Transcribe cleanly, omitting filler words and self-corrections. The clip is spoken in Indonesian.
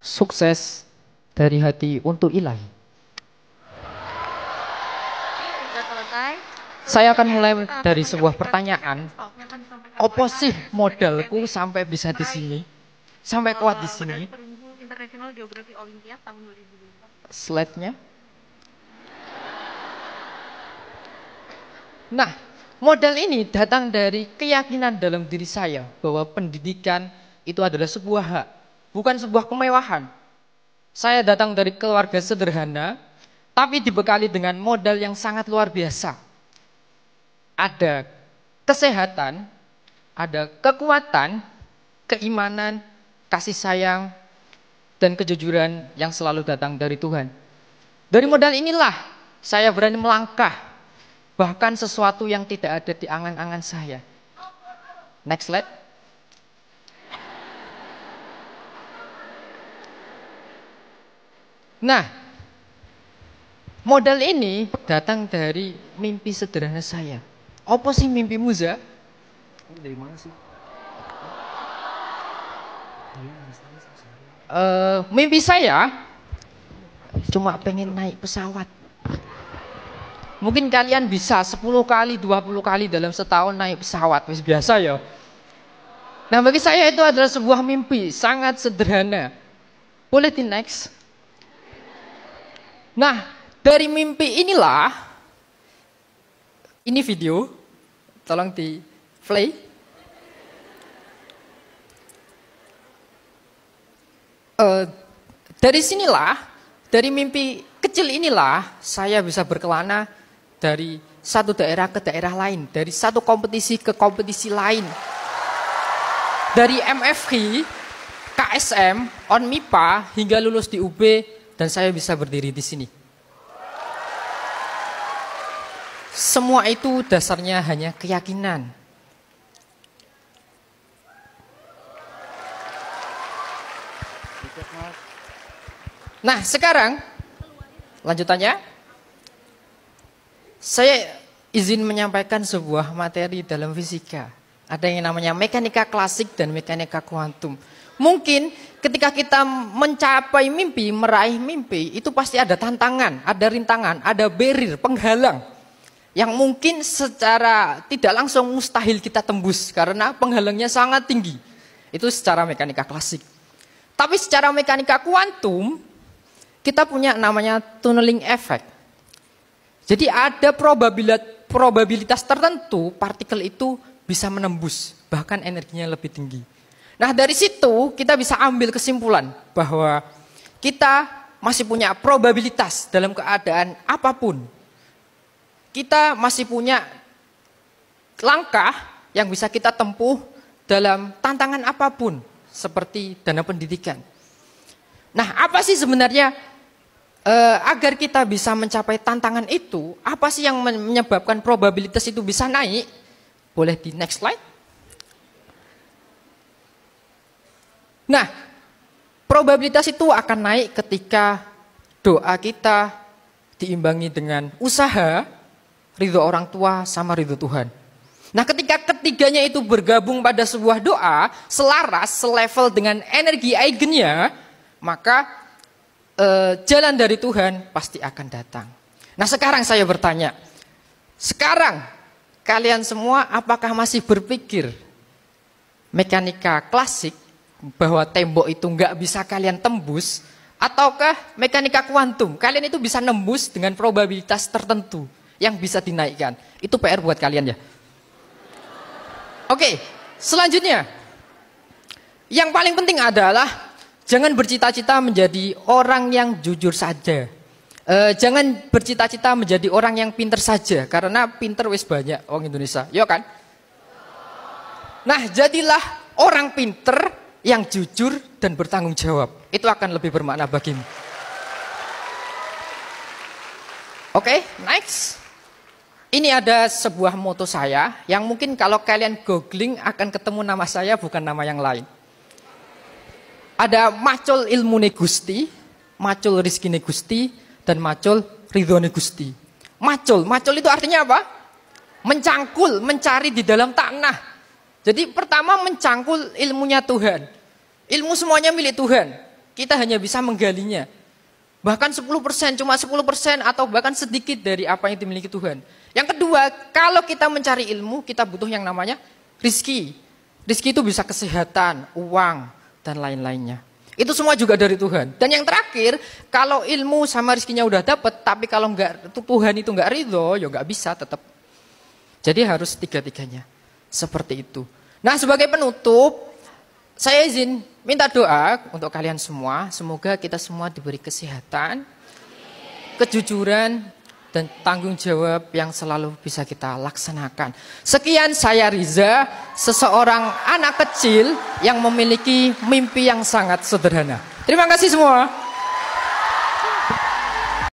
Sukses dari hati untuk ilahi. Sudah selesai. Saya akan mulai dari sebuah pertanyaan. Apa sih modalku sampai bisa di sini? Sampai kuat di sini? International Geography Olympiad tahun 2005. Slide-nya. Nah, modal ini datang dari keyakinan dalam diri saya bahwa pendidikan itu adalah sebuah hak, bukan sebuah kemewahan. Saya datang dari keluarga sederhana, tapi dibekali dengan modal yang sangat luar biasa. Ada kesehatan, ada kekuatan, keimanan, kasih sayang, dan kejujuran yang selalu datang dari Tuhan. Dari modal inilah saya berani melangkah, bahkan sesuatu yang tidak ada di angan-angan saya. Next slide. Nah, modal ini datang dari mimpi sederhana saya. Apa sih mimpimu, Za? Dari mana sih? Mimpi saya cuma pengen naik pesawat. Mungkin kalian bisa 10 kali, 20 kali dalam setahun naik pesawat. Biasa ya. Nah, bagi saya itu adalah sebuah mimpi sangat sederhana. Boleh di next. Nah, dari mimpi inilah, ini video, tolong di play. Dari sinilah, dari mimpi kecil inilah, saya bisa berkelana dari satu daerah ke daerah lain, dari satu kompetisi ke kompetisi lain, dari MFQ, KSM, ONMIPA hingga lulus di UB, dan saya bisa berdiri di sini. Semua itu dasarnya hanya keyakinan. Nah, sekarang lanjutannya, saya izin menyampaikan sebuah materi dalam fisika. Ada yang namanya mekanika klasik dan mekanika kuantum. Mungkin ketika kita mencapai mimpi, meraih mimpi, itu pasti ada tantangan, ada rintangan, ada barrier, penghalang. Yang mungkin secara tidak langsung mustahil kita tembus karena penghalangnya sangat tinggi. Itu secara mekanika klasik. Tapi secara mekanika kuantum, kita punya namanya tunneling effect. Jadi ada probabilitas tertentu partikel itu bisa menembus, bahkan energinya lebih tinggi. Nah, dari situ kita bisa ambil kesimpulan bahwa kita masih punya probabilitas dalam keadaan apapun. Kita masih punya langkah yang bisa kita tempuh dalam tantangan apapun, seperti dana pendidikan. Nah, apa sih sebenarnya agar kita bisa mencapai tantangan itu, apa sih yang menyebabkan probabilitas itu bisa naik? Boleh di next slide. Nah, probabilitas itu akan naik ketika doa kita diimbangi dengan usaha, ridho orang tua, sama ridho Tuhan. Nah, ketika ketiganya itu bergabung pada sebuah doa, selaras, selevel dengan energi eigennya, maka jalan dari Tuhan pasti akan datang. Nah, sekarang saya bertanya, sekarang kalian semua apakah masih berpikir mekanika klasik bahwa tembok itu nggak bisa kalian tembus, ataukah mekanika kuantum kalian itu bisa nembus dengan probabilitas tertentu yang bisa dinaikkan? Itu PR buat kalian ya. Oke, selanjutnya yang paling penting adalah jangan bercita-cita menjadi orang yang jujur saja. Jangan bercita-cita menjadi orang yang pinter saja, karena pinter wis banyak orang Indonesia, ya kan? Nah, jadilah orang pinter yang jujur dan bertanggung jawab. Itu akan lebih bermakna bagimu. Oke, next. Ini ada sebuah moto saya yang mungkin kalau kalian googling akan ketemu nama saya, bukan nama yang lain. Ada macul ilmune Gusti, macul rizkine Gusti, dan macul ridhone Gusti. Macul itu artinya apa? Mencangkul, mencari di dalam tanah. Jadi pertama mencangkul ilmunya Tuhan. Ilmu semuanya milik Tuhan. Kita hanya bisa menggalinya. Bahkan 10%, cuma 10% atau bahkan sedikit dari apa yang dimiliki Tuhan. Yang kedua, kalau kita mencari ilmu, kita butuh yang namanya rizki. Rizki itu bisa kesehatan, uang, dan lain-lainnya. Itu semua juga dari Tuhan. Dan yang terakhir, kalau ilmu sama rizkinya udah dapet, tapi kalau Tuhan itu nggak ridho, ya nggak bisa tetap. Jadi harus tiga-tiganya. Seperti itu. Nah, sebagai penutup, saya izin minta doa untuk kalian semua. Semoga kita semua diberi kesehatan, kejujuran, dan tanggung jawab yang selalu bisa kita laksanakan. Sekian, saya Riza, seseorang anak kecil yang memiliki mimpi yang sangat sederhana. Terima kasih semua.